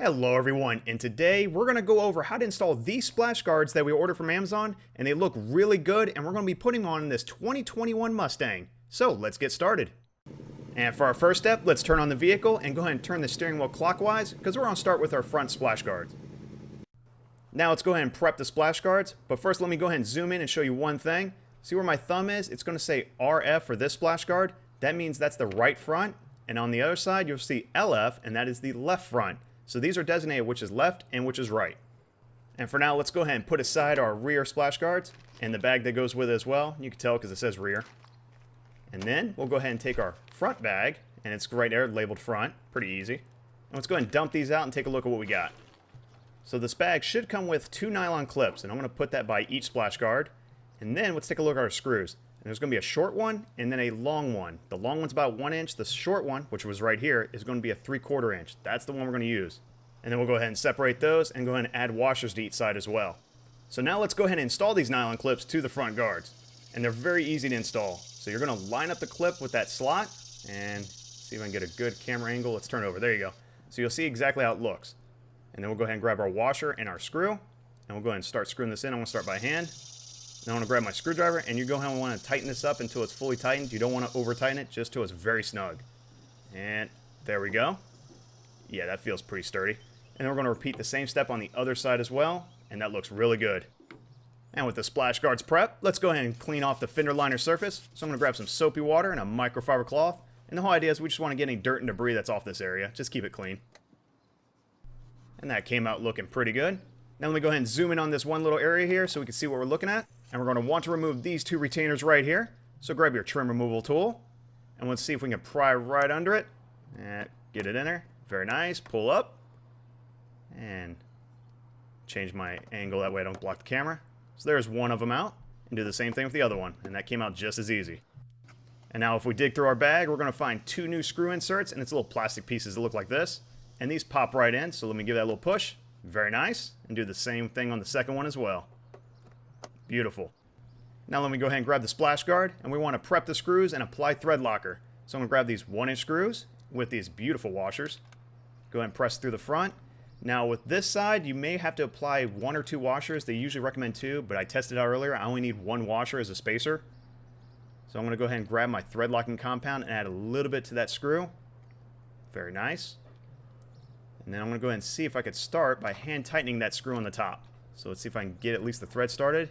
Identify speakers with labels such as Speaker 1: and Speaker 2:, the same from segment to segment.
Speaker 1: Hello everyone, and today we're going to go over how to install these splash guards that we ordered from Amazon, and they look really good, and we're going to be putting them on this 2021 Mustang. So let's get started. And for our first step, let's turn on the vehicle and go ahead and turn the steering wheel clockwise, because we're going to start with our front splash guards. Now let's go ahead and prep the splash guards, but first let me go ahead and zoom in and show you one thing. See where my thumb is? It's going to say RF for this splash guard. That means that's the right front, and on the other side you'll see LF, and that is the left front. So these are designated which is left and which is right. And for now, let's go ahead and put aside our rear splash guards and the bag that goes with it as well. You can tell because it says rear. And then we'll go ahead and take our front bag, and it's right there labeled front. Pretty easy. And let's go ahead and dump these out and take a look at what we got. So this bag should come with 2 nylon clips, and I'm going to put that by each splash guard. And then let's take a look at our screws. And there's going to be a short one and then a long one. The long one's about 1 inch. The short one, which was right here, is going to be a 3/4 inch. That's the one we're going to use. And then we'll go ahead and separate those and go ahead and add washers to each side as well. So now let's go ahead and install these nylon clips to the front guards. And they're very easy to install. So you're going to line up the clip with that slot and see if I can get a good camera angle. Let's turn it over. There you go. So you'll see exactly how it looks. And then we'll go ahead and grab our washer and our screw. And we'll go ahead and start screwing this in. I'm going to start by hand. Now I want to grab my screwdriver, and you go ahead and want to tighten this up until it's fully tightened. You don't want to over tighten it, just till it's very snug. And there we go. Yeah, that feels pretty sturdy. And then we're going to repeat the same step on the other side as well, and that looks really good. And with the splash guards prep, let's go ahead and clean off the Fender-Liner surface. So I'm going to grab some soapy water and a microfiber cloth. And the whole idea is we just want to get any dirt and debris that's off this area. Just keep it clean. And that came out looking pretty good. Now let me go ahead and zoom in on this one little area here so we can see what we're looking at. And we're going to want to remove these 2 retainers right here. So grab your trim removal tool. And let's see if we can pry right under it. And get it in there. Very nice. Pull up. And change my angle that way I don't block the camera. So there's one of them out. And do the same thing with the other one. And that came out just as easy. And now if we dig through our bag, we're going to find 2 new screw inserts. And it's little plastic pieces that look like this. And these pop right in. So let me give that a little push. Very nice. And do the same thing on the second one as well. Beautiful. Now let me go ahead and grab the splash guard, and we want to prep the screws and apply Threadlocker. So I'm going to grab these 1-inch screws with these beautiful washers. Go ahead and press through the front. Now with this side, you may have to apply 1 or 2 washers. They usually recommend 2, but I tested out earlier. I only need 1 washer as a spacer. So I'm going to go ahead and grab my thread locking compound and add a little bit to that screw. Very nice. And then I'm going to go ahead and see if I could start by hand tightening that screw on the top. So let's see if I can get at least the thread started.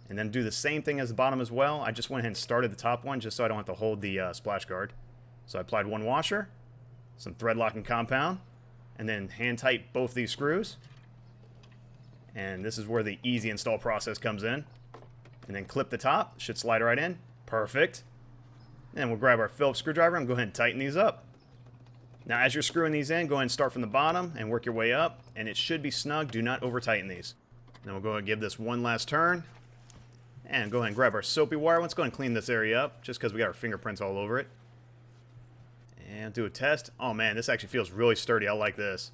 Speaker 1: And then do the same thing as the bottom as well. I just went ahead and started the top one just so I don't have to hold the splash guard. So I applied 1 washer, some thread locking compound, and then hand tight both these screws. And this is where the easy install process comes in. And then clip the top. Should slide right in. Perfect. And we'll grab our Phillips screwdriver and go ahead and tighten these up. Now as you're screwing these in, go ahead and start from the bottom and work your way up. And it should be snug. Do not over tighten these. Then we'll go ahead and give this one last turn. And go ahead and grab our soapy wire. Let's go ahead and clean this area up, just because we got our fingerprints all over it. And do a test. Oh man, this actually feels really sturdy. I like this.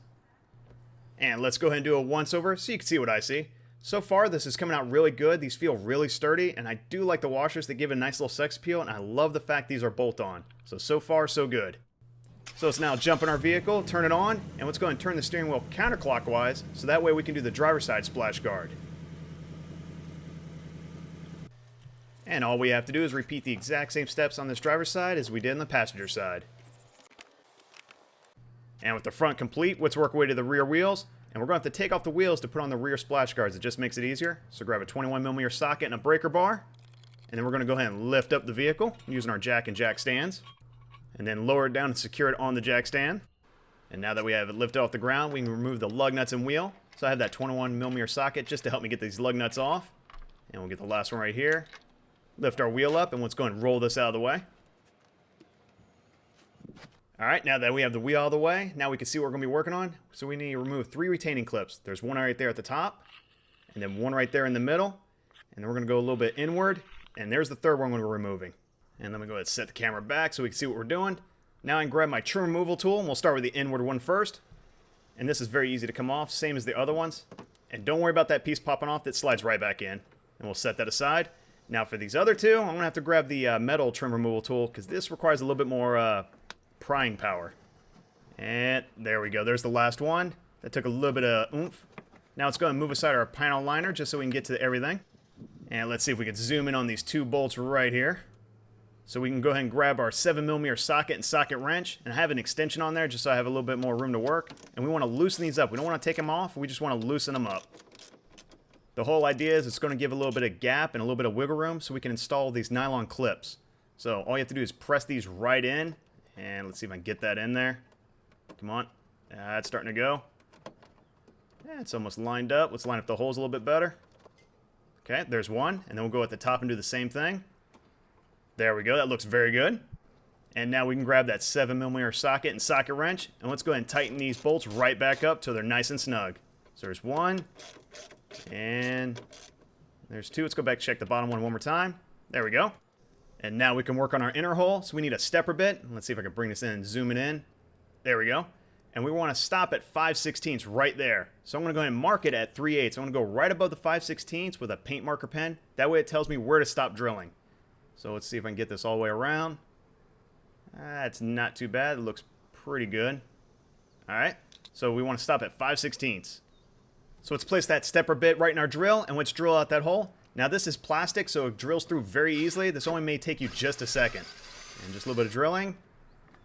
Speaker 1: And let's go ahead and do a once over so you can see what I see. So far, this is coming out really good. These feel really sturdy, and I do like the washers. They give a nice little sex appeal, and I love the fact these are bolt-on. So far, so good. So let's now jump in our vehicle, turn it on, and let's go ahead and turn the steering wheel counterclockwise, so that way we can do the driver's side splash guard. And all we have to do is repeat the exact same steps on this driver's side as we did on the passenger side. And with the front complete, let's work our way to the rear wheels. And we're going to have to take off the wheels to put on the rear splash guards. It just makes it easier. So grab a 21mm socket and a breaker bar. And then we're going to go ahead and lift up the vehicle using our jack and jack stands. And then lower it down and secure it on the jack stand. And now that we have it lifted off the ground, we can remove the lug nuts and wheel. So I have that 21mm socket just to help me get these lug nuts off. And we'll get the last one right here. Lift our wheel up, and let's go ahead and roll this out of the way. Alright, now that we have the wheel out of the way, now we can see what we're going to be working on. So we need to remove 3 retaining clips. There's one right there at the top, and then one right there in the middle. And then we're going to go a little bit inward, and there's the third one we're removing. And then we go ahead and set the camera back so we can see what we're doing. Now I can grab my trim removal tool, and we'll start with the inward one first. And this is very easy to come off, same as the other ones. And don't worry about that piece popping off, that slides right back in. And we'll set that aside. Now for these other 2, I'm going to have to grab the metal trim removal tool, because this requires a little bit more prying power. And there we go. There's the last one. That took a little bit of oomph. Now let's go ahead and move aside our panel liner just so we can get to everything. And let's see if we can zoom in on these two bolts right here. So we can go ahead and grab our 7mm socket and socket wrench, and I have an extension on there just so I have a little bit more room to work. And we want to loosen these up. We don't want to take them off, we just want to loosen them up. The whole idea is it's going to give a little bit of gap and a little bit of wiggle room so we can install these nylon clips. So all you have to do is press these right in, and let's see if I can get that in there. Come on. It's starting to go. Yeah, it's almost lined up. Let's line up the holes a little bit better. Okay, there's one, and then we'll go at the top and do the same thing. There we go, that looks very good. And now we can grab that 7mm socket and socket wrench, and let's go ahead and tighten these bolts right back up till they're nice and snug. So there's one, and there's two. Let's go back and check the bottom one more time. There we go. And now we can work on our inner hole. So we need a stepper bit. Let's see if I can bring this in and zoom it in. There we go. And we want to stop at 5/16 right there. So I'm going to go ahead and mark it at 3/8. I'm going to go right above the 5/16 with a paint marker pen. That way it tells me where to stop drilling. So let's see if I can get this all the way around. It's not too bad. It looks pretty good. Alright, so we want to stop at 5/16. So let's place that stepper bit right in our drill, and let's drill out that hole. Now this is plastic, so it drills through very easily. This only may take you just a second. And just a little bit of drilling,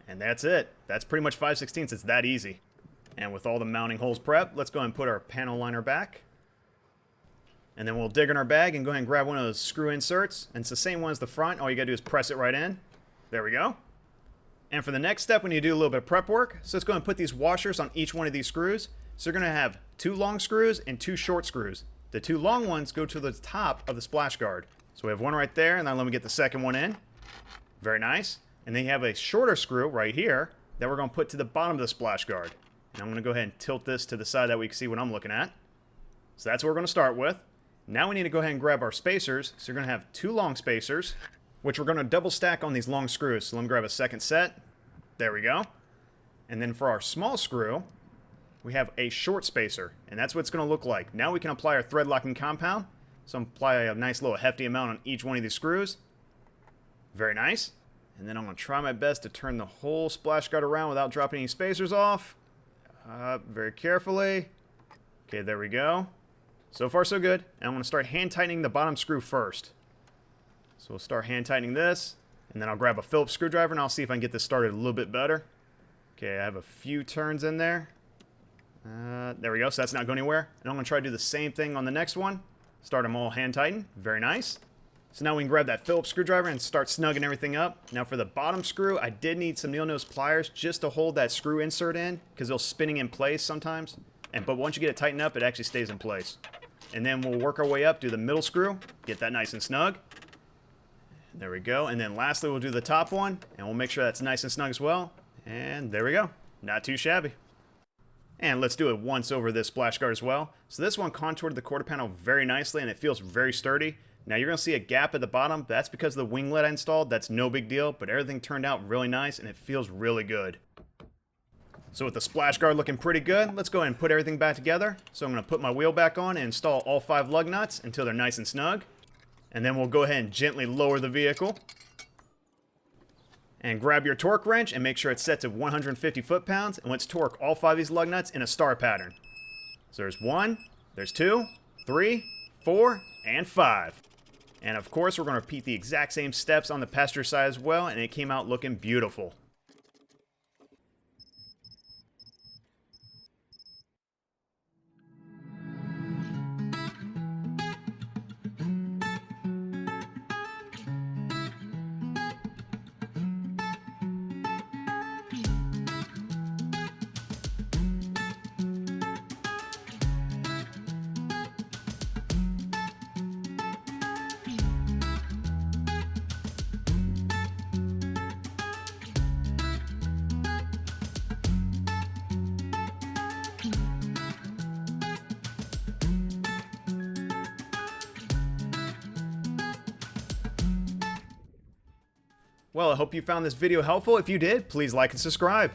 Speaker 1: and that's it. That's pretty much 5/16. It's that easy. And with all the mounting holes prepped, let's go ahead and put our panel liner back. And then we'll dig in our bag and go ahead and grab one of those screw inserts. And it's the same one as the front. All you gotta do is press it right in. There we go. And for the next step, we need to do a little bit of prep work. So let's go ahead and put these washers on each one of these screws. So you're gonna have 2 long screws and 2 short screws. The 2 long ones go to the top of the splash guard. So we have one right there, and then let me get the second one in. Very nice. And then you have a shorter screw right here that we're gonna put to the bottom of the splash guard. And I'm gonna go ahead and tilt this to the side that we can see what I'm looking at. So that's what we're gonna start with. Now we need to go ahead and grab our spacers. So you're going to have 2 long spacers, which we're going to double stack on these long screws. So let me grab a second set. There we go. And then for our small screw, we have a short spacer, and that's what it's going to look like. Now we can apply our thread locking compound. So I'm apply a nice little hefty amount on each one of these screws. Very nice. And then I'm going to try my best to turn the whole splash guard around without dropping any spacers off. Very carefully. Okay, there we go. So far so good. And I'm going to start hand tightening the bottom screw first. So we'll start hand tightening this, and then I'll grab a Phillips screwdriver and I'll see if I can get this started a little bit better. Okay, I have a few turns in there. There we go, so that's not going anywhere. And I'm going to try to do the same thing on the next one. Start them all hand tighten. Very nice. So now we can grab that Phillips screwdriver and start snugging everything up. Now for the bottom screw, I did need some needle nose pliers just to hold that screw insert in, because they'll spinning in place sometimes. But once you get it tightened up, it actually stays in place. And then we'll work our way up, do the middle screw, get that nice and snug. There we go. And then lastly, we'll do the top one, and we'll make sure that's nice and snug as well. And there we go. Not too shabby. And let's do it once over this splash guard as well. So this one contoured the quarter panel very nicely, and it feels very sturdy. Now you're going to see a gap at the bottom. That's because of the winglet I installed. That's no big deal, but everything turned out really nice, and it feels really good. So with the splash guard looking pretty good, let's go ahead and put everything back together. So I'm going to put my wheel back on and install all 5 lug nuts until they're nice and snug. And then we'll go ahead and gently lower the vehicle. And grab your torque wrench and make sure it's set to 150 foot-pounds. And let's torque all 5 of these lug nuts in a star pattern. So there's 1, there's 2, 3, 4, and 5. And of course, we're going to repeat the exact same steps on the passenger side as well, and it came out looking beautiful. Well, I hope you found this video helpful. If you did, please like and subscribe.